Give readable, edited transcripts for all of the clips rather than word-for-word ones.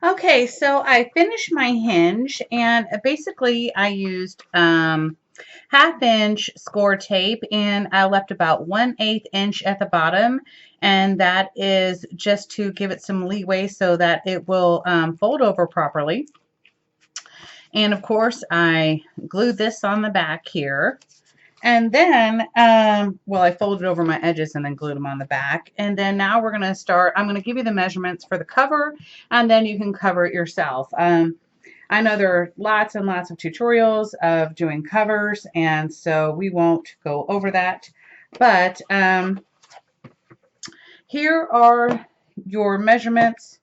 Okay, so I finished my hinge, and basically I used 1/2 inch score tape, and I left about 1/8 inch at the bottom, and that is just to give it some leeway so that it will fold over properly. And of course I glued this on the back here. And then, well, I folded over my edges and then glued them on the back. And then now we're going to start. I'm going to give you the measurements for the cover, and then you can cover it yourself. I know there are lots and lots of tutorials of doing covers, and so we won't go over that. But here are your measurements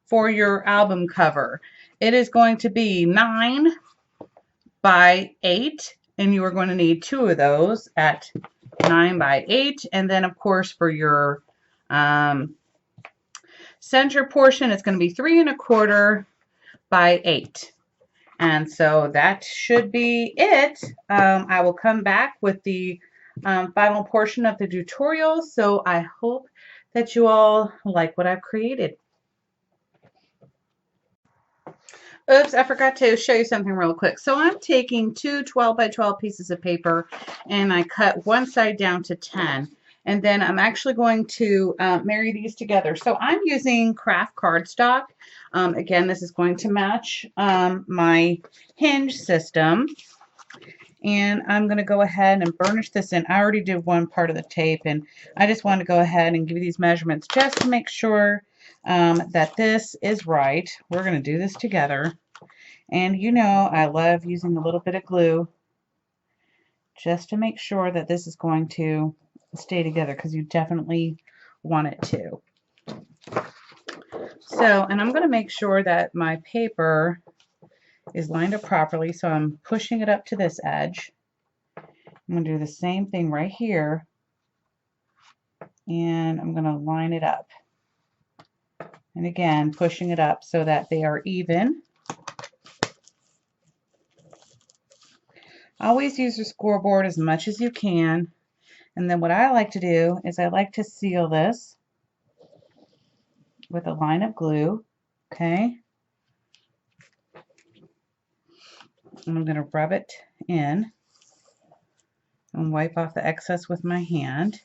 for your album cover. It is going to be 9 by 8, and you are going to need 2 of those at 9 by 8. And then, of course, for your center portion, it's going to be 3 1/4 by 8. And so that should be it. I will come back with the final portion of the tutorial. So I hope that you all like what I've created. Oops, I forgot to show you something real quick. So I'm taking 2 12 by 12 pieces of paper, and I cut one side down to 10. And then I'm actually going to marry these together. So I'm using craft cardstock. Again, this is going to match my hinge system. And I'm going to go ahead and burnish this in. I already did one part of the tape, and I just want to go ahead and give you these measurements just to make sure that this is right. We're going to do this together. And you know I love using a little bit of glue just to make sure that this is going to stay together, because you definitely want it to. So, and I'm going to make sure that my paper is lined up properly, so I'm pushing it up to this edge. I'm going to do the same thing right here, and I'm going to line it up. And again, pushing it up so that they are even. Always use your scoreboard as much as you can. And then what I like to do is I like to seal this with a line of glue. Okay. And I'm going to rub it in and wipe off the excess with my hand.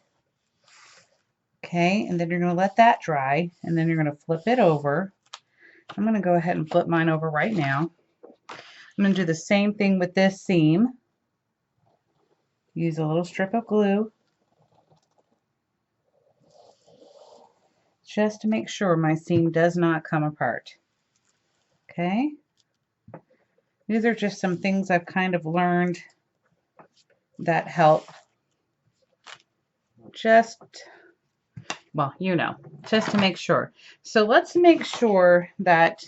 Okay, and then you're going to let that dry, and then you're going to flip it over. I'm going to go ahead and flip mine over right now. I'm going to do the same thing with this seam. Use a little strip of glue just to make sure my seam does not come apart. Okay, these are just some things I've kind of learned that help. Just, well, you know, just to make sure. So let's make sure that,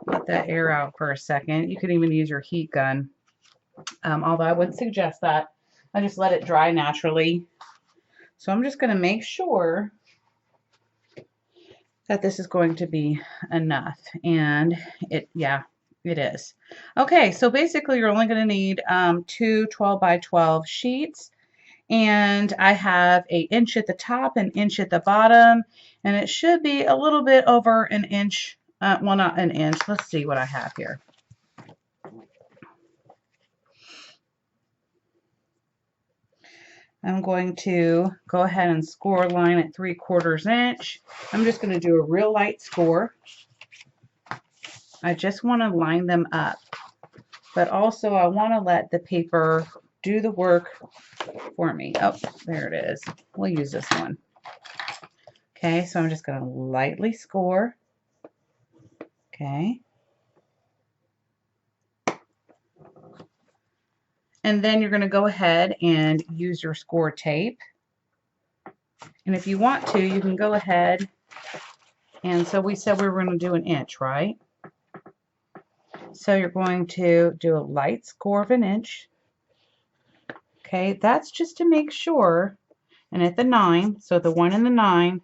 let that air out for a second. You could even use your heat gun, although I wouldn't suggest that. I just let it dry naturally. So I'm just going to make sure that this is going to be enough, and yeah, it is. Okay, so basically you're only going to need 2 12 by 12 sheets, and I have an inch at the top, an inch at the bottom, and it should be a little bit over an inch, well, not an inch. Let's see what I have here. I'm going to go ahead and score line at 3/4 inch. I'm just going to do a real light score. I just want to line them up, but also I want to let the paper do the work for me. Oh, there it is. We'll use this one. Okay, so I'm just going to lightly score. Okay. And then you're going to go ahead and use your score tape. And if you want to, you can go ahead. And so we said we were going to do an inch, right? So you're going to do a light score of an inch. Okay, that's just to make sure. And at the 9, so the 1 and the 9,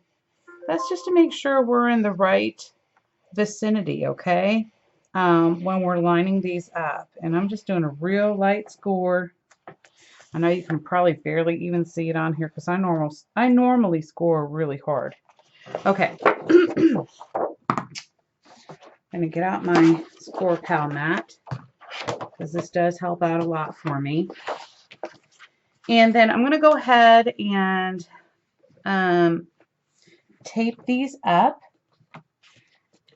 that's just to make sure we're in the right vicinity, okay? When we're lining these up. And I'm just doing a real light score. I know you can probably barely even see it on here because I normally score really hard. Okay. I'm going to get out my Score Pal mat because this does help out a lot for me. And then I'm going to go ahead and tape these up,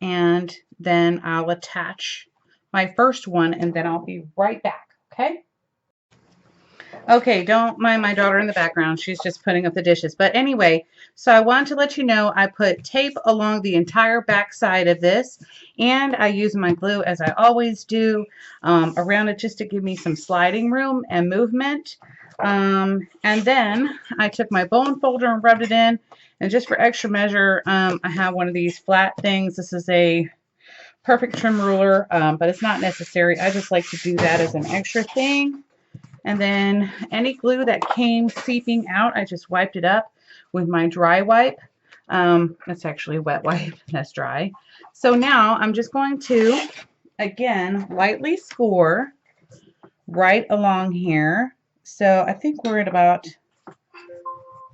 and then I'll attach my first one, and then I'll be right back, okay? Okay, don't mind my daughter in the background. She's just putting up the dishes. But anyway, so I wanted to let you know I put tape along the entire back side of this, and I use my glue, as I always do, around it just to give me some sliding room and movement. And then I took my bone folder and rubbed it in, and just for extra measure, I have one of these flat things. This is a perfect trim ruler, but it's not necessary. I just like to do that as an extra thing. And then any glue that came seeping out, I just wiped it up with my dry wipe. That's actually a wet wipe, that's dry. So now I'm just going to, again, lightly score right along here. So I think we're at about,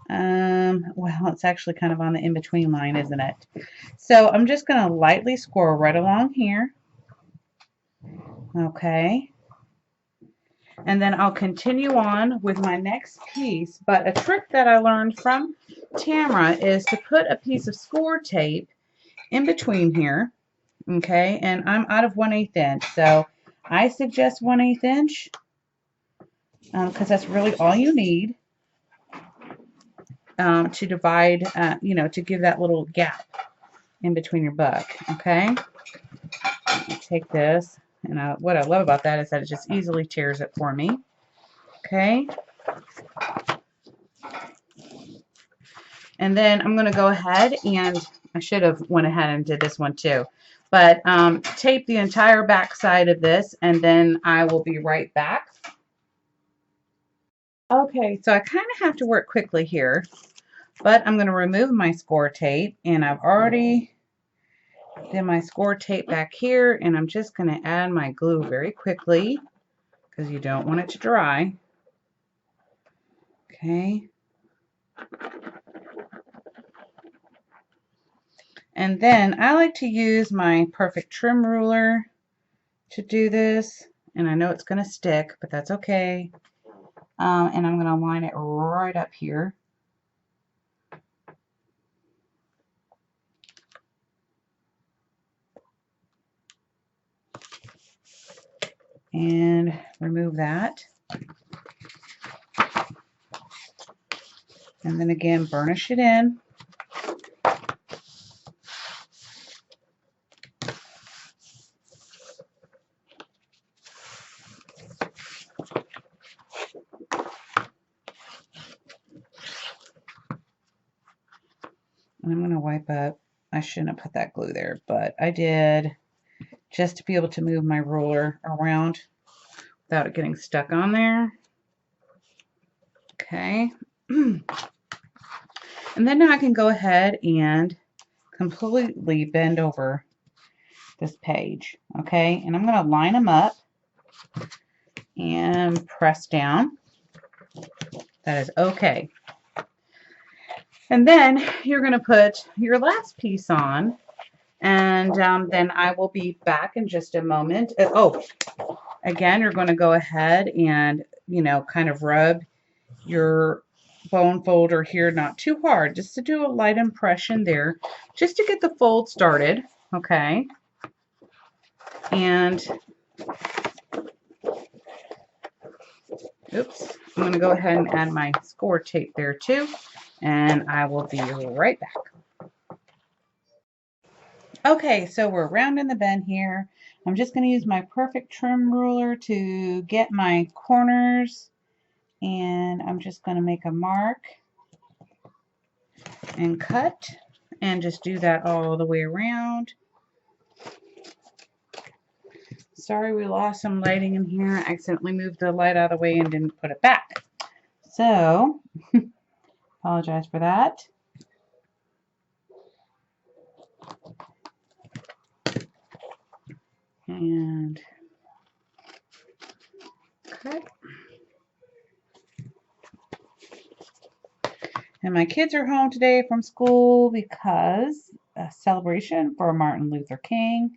well, it's actually kind of on the in-between line, isn't it? So I'm just going to lightly score right along here. Okay. And then I'll continue on with my next piece. But a trick that I learned from Tamara is to put a piece of score tape in between here. Okay, and I'm out of 1/8 inch, so I suggest 1/8 inch because that's really all you need to divide, you know, to give that little gap in between your book. Okay, take this, and what I love about that is that it just easily tears it for me. Okay. And then I'm going to go ahead, and I should have went ahead and did this one too, but tape the entire back side of this, and then I will be right back. Okay, so I kind of have to work quickly here, but I'm going to remove my score tape, and I've already did my score tape back here, and I'm just going to add my glue very quickly because you don't want it to dry. Okay. And then I like to use my perfect trim ruler to do this, and I know it's going to stick, but that's okay. And I'm going to line it right up here. And remove that. And then again, burnish it in. And I'm going to wipe up. I shouldn't have put that glue there, but I did just to be able to move my ruler around without it getting stuck on there. Okay. And then now I can go ahead and completely bend over this page. Okay. And I'm going to line them up and press down. That is okay. And then you're going to put your last piece on, and then I will be back in just a moment. Oh, again, you're going to go ahead and, you know, kind of rub your bone folder here, not too hard, just to do a light impression there, just to get the fold started. Okay. And oops, I'm going to go ahead and add my score tape there too, and I will be right back. Okay, so we're rounding the bend here. I'm just going to use my perfect trim ruler to get my corners, and I'm just going to make a mark and cut, and just do that all the way around. Sorry, we lost some lighting in here. I accidentally moved the light out of the way and didn't put it back. So, apologize for that. And cut. And my kids are home today from school because a celebration for Martin Luther King.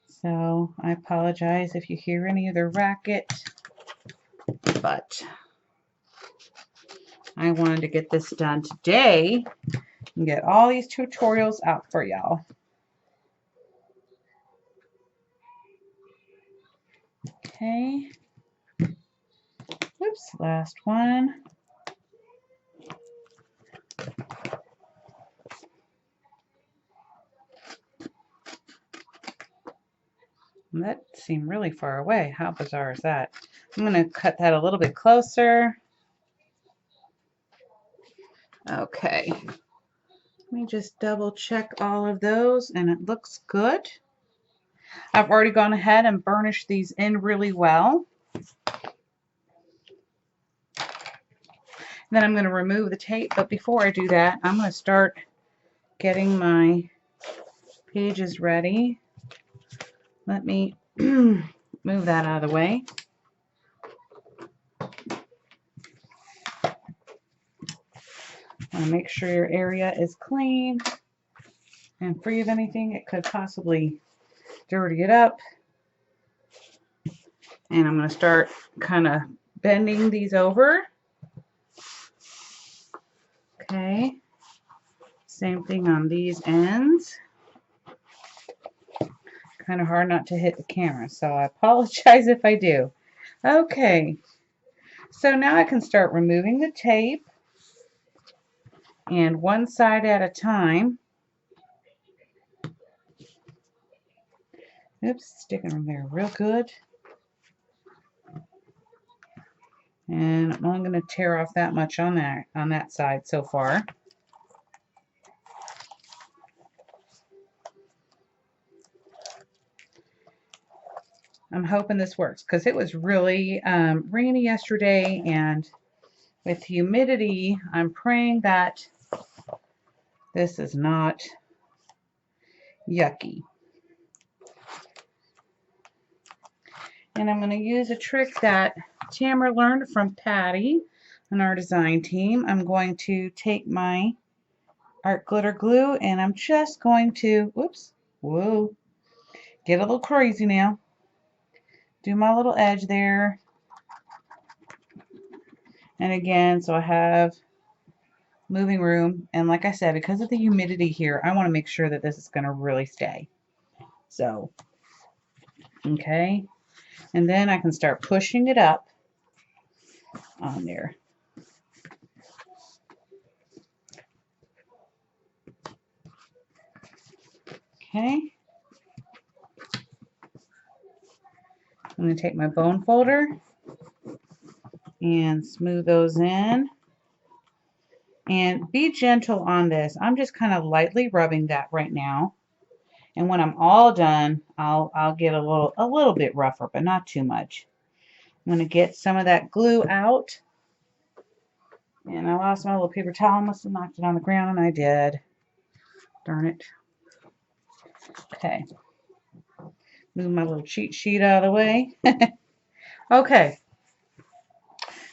So I apologize if you hear any of the racket, but I wanted to get this done today and get all these tutorials out for y'all. Okay. Oops, last one. That seemed really far away. How bizarre is that? I'm going to cut that a little bit closer. Okay. Let me just double check all of those, and it looks good. I've already gone ahead and burnished these in really well. Then I'm going to remove the tape, but before I do that, I'm going to start getting my pages ready. Let me move that out of the way. Make sure your area is clean and free of anything it could possibly dirty it up. And I'm going to start kind of bending these over. Okay. Same thing on these ends. Kind of hard not to hit the camera, so I apologize if I do. Okay. So now I can start removing the tape, and one side at a time. Oops, sticking them there real good. And I'm only going to tear off that much on that side so far. I'm hoping this works because it was really rainy yesterday, and with humidity, I'm praying that this is not yucky. And I'm going to use a trick that Tamara learned from Patty on our design team. I'm going to take my art glitter glue, and I'm just going to, whoops, whoa, get a little crazy now. Do my little edge there. And again, so I have moving room. And like I said, because of the humidity here, I want to make sure that this is going to really stay. So, okay. And then I can start pushing it up on there. Okay. I'm going to take my bone folder and smooth those in. And be gentle on this. I'm just kind of lightly rubbing that right now. And when I'm all done, I'll get a little bit rougher, but not too much. I'm going to get some of that glue out. And I lost my little paper towel. I must have knocked it on the ground, and I did. Darn it. Okay. Move my little cheat sheet out of the way. Okay.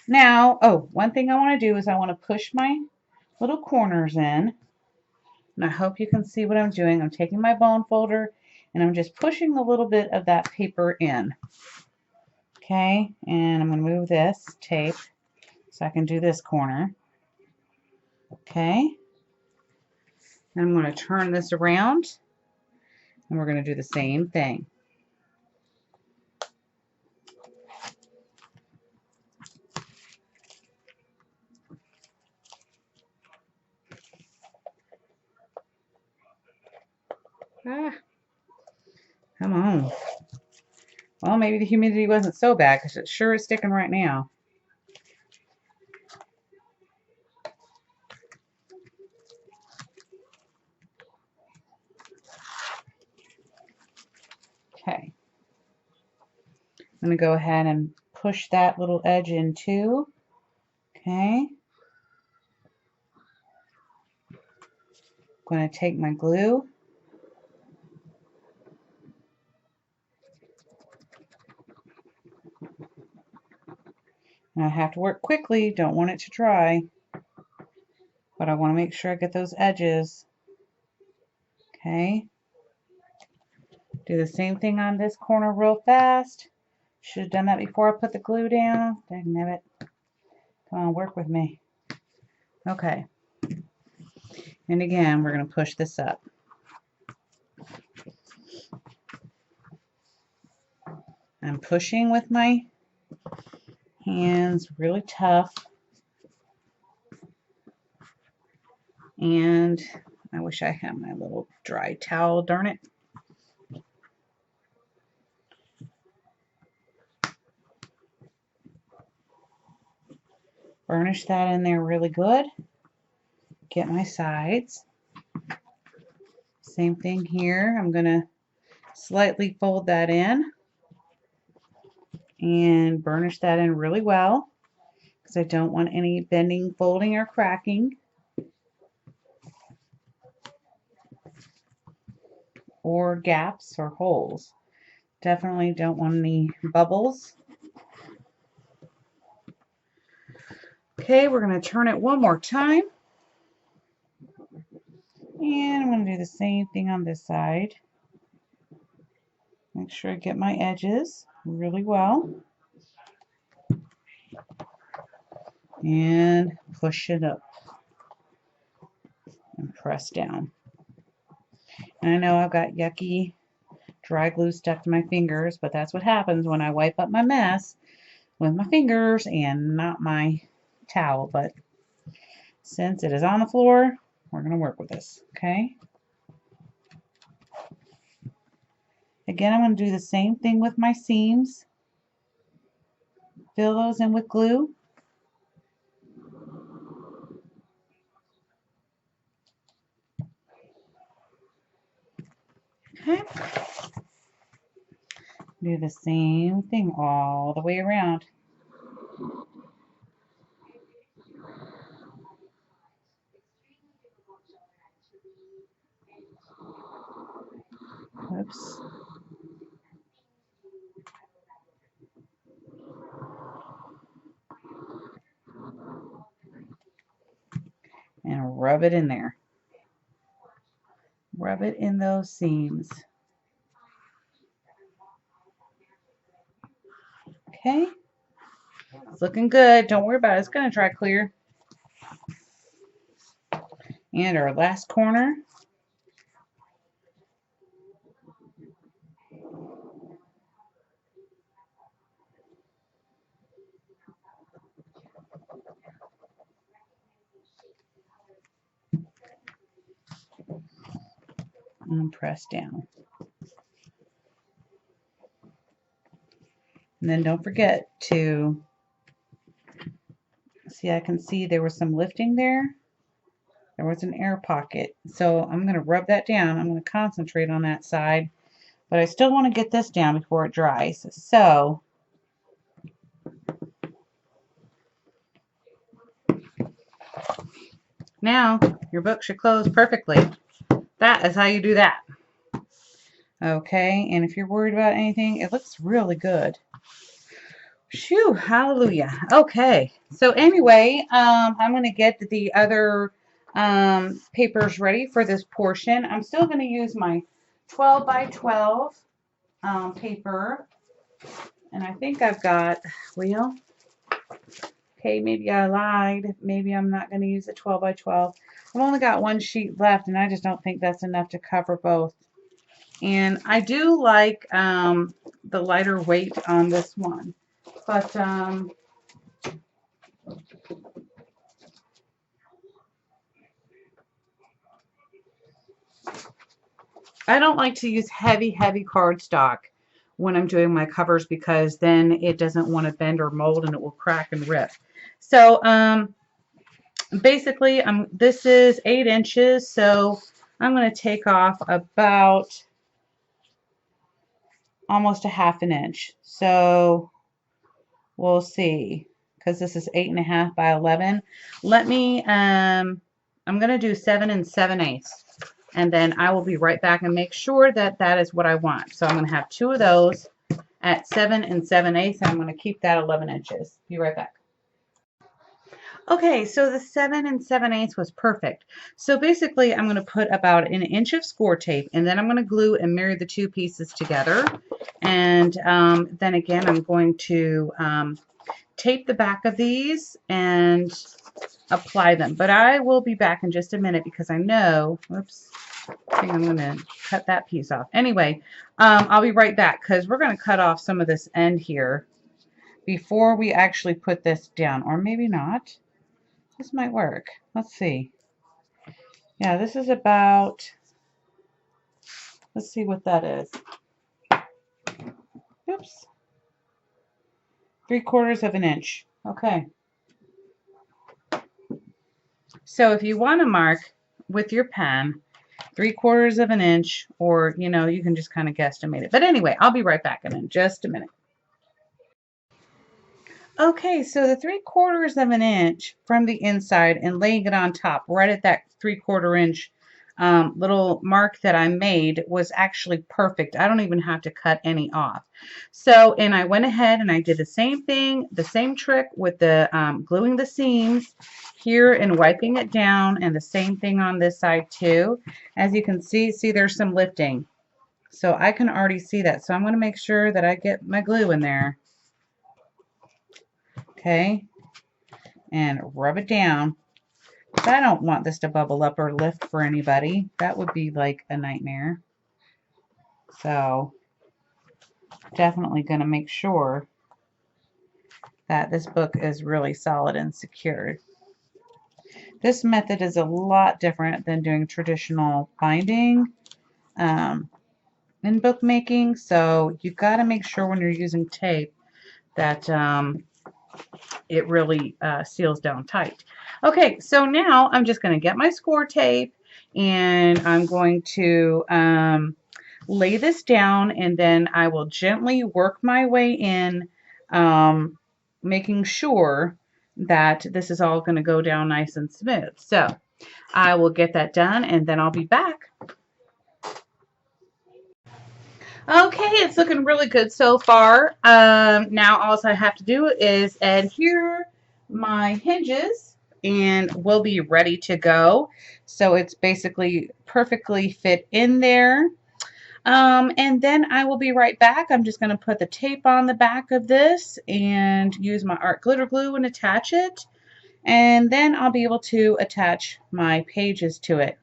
Now, one thing I want to do is I want to push my little corners in. And I hope you can see what I'm doing. I'm taking my bone folder and I'm just pushing a little bit of that paper in. Okay, and I'm going to move this tape so I can do this corner. Okay, and I'm going to turn this around and we're going to do the same thing. Come on. Well, maybe the humidity wasn't so bad because it sure is sticking right now. Okay. I'm going to go ahead and push that little edge in too. Okay. I'm going to take my glue. And I have to work quickly, don't want it to dry. But I want to make sure I get those edges. Okay. Do the same thing on this corner real fast. Should have done that before I put the glue down. Dangnabbit. Come on, work with me. Okay. And again, we're going to push this up. I'm pushing with my hands really tough. And I wish I had my little dry towel, darn it. Burnish that in there really good. Get my sides. Same thing here. I'm going to slightly fold that in and burnish that in really well because I don't want any bending, folding, or cracking or gaps or holes. Definitely don't want any bubbles. Okay, we're going to turn it one more time. And I'm going to do the same thing on this side. Make sure I get my edges really well. And push it up. And press down. And I know I've got yucky dry glue stuck to my fingers, but that's what happens when I wipe up my mess with my fingers and not my towel. But since it is on the floor, we're going to work with this, okay? Again, I'm going to do the same thing with my seams. Fill those in with glue. Okay. Do the same thing all the way around. Oops. And rub it in there. Rub it in those seams. Okay. It's looking good. Don't worry about it. It's going to dry clear. And our last corner. And press down. And then don't forget to see, I can see there was some lifting there. There was an air pocket. So I'm going to rub that down. I'm going to concentrate on that side. But I still want to get this down before it dries. So now your book should close perfectly. That is how you do that. Okay, and if you're worried about anything, it looks really good. Phew, hallelujah. Okay, so anyway, I'm going to get the other papers ready for this portion. I'm still going to use my 12 by 12 paper, and I think I've got, well, okay, maybe I lied. Maybe I'm not going to use the 12 by 12. I've only got one sheet left, and I just don't think that's enough to cover both. And I do like the lighter weight on this one, but I don't like to use heavy cardstock when I'm doing my covers because then it doesn't want to bend or mold and it will crack and rip. So basically, this is 8 inches, so I'm going to take off about almost a ½ inch. So we'll see, because this is 8.5 by 11. Let me, I'm going to do 7 7/8, and then I will be right back and make sure that that is what I want. So I'm going to have 2 of those at 7 7/8, and I'm going to keep that 11 inches. Be right back. Okay, so the 7 7/8 was perfect. So basically, I'm going to put about an inch of score tape, and then I'm going to glue and marry the two pieces together. And then again, I'm going to tape the back of these and apply them. But I will be back in just a minute because I know, whoops, I think I'm going to cut that piece off. Anyway, I'll be right back because we're going to cut off some of this end here before we actually put this down, or maybe not. This might work. Let's see. Yeah, this is about, let's see what that is. Oops. 3/4 of an inch. Okay. So if you want to mark with your pen 3/4 of an inch, or, you know, you can just kind of guesstimate it. But anyway, I'll be right back in just a minute. Okay, so the 3/4 of an inch from the inside and laying it on top right at that 3/4 inch little mark that I made was actually perfect. I don't even have to cut any off. So, and I went ahead and I did the same thing, the same trick with the gluing the seams here and wiping it down, and the same thing on this side too. As you can see there's some lifting. So I can already see that. So I'm going to make sure that I get my glue in there. Okay, and rub it down. I don't want this to bubble up or lift for anybody. That would be like a nightmare. So definitely going to make sure that this book is really solid and secured. This method is a lot different than doing traditional binding in bookmaking. So you've got to make sure when you're using tape that it really seals down tight. Okay, so now I'm just going to get my score tape and I'm going to lay this down, and then I will gently work my way in, making sure that this is all going to go down nice and smooth. So I will get that done and then I'll be back. Okay, it's looking really good so far. Now all I have to do is adhere my hinges and we'll be ready to go. So it's basically perfectly fit in there. And then I will be right back. I'm just going to put the tape on the back of this and use my art glitter glue and attach it. And then I'll be able to attach my pages to it.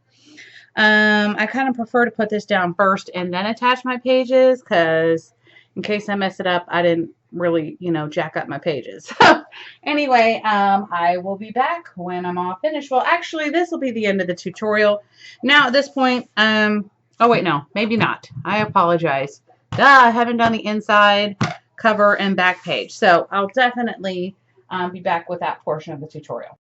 I kind of prefer to put this down first and then attach my pages, because in case I mess it up, I didn't really, you know, jack up my pages. Anyway, I will be back when I'm all finished. Well, actually, this will be the end of the tutorial. Now, at this point, oh wait, no, maybe not. I apologize. Duh, I haven't done the inside cover and back page. So I'll definitely be back with that portion of the tutorial.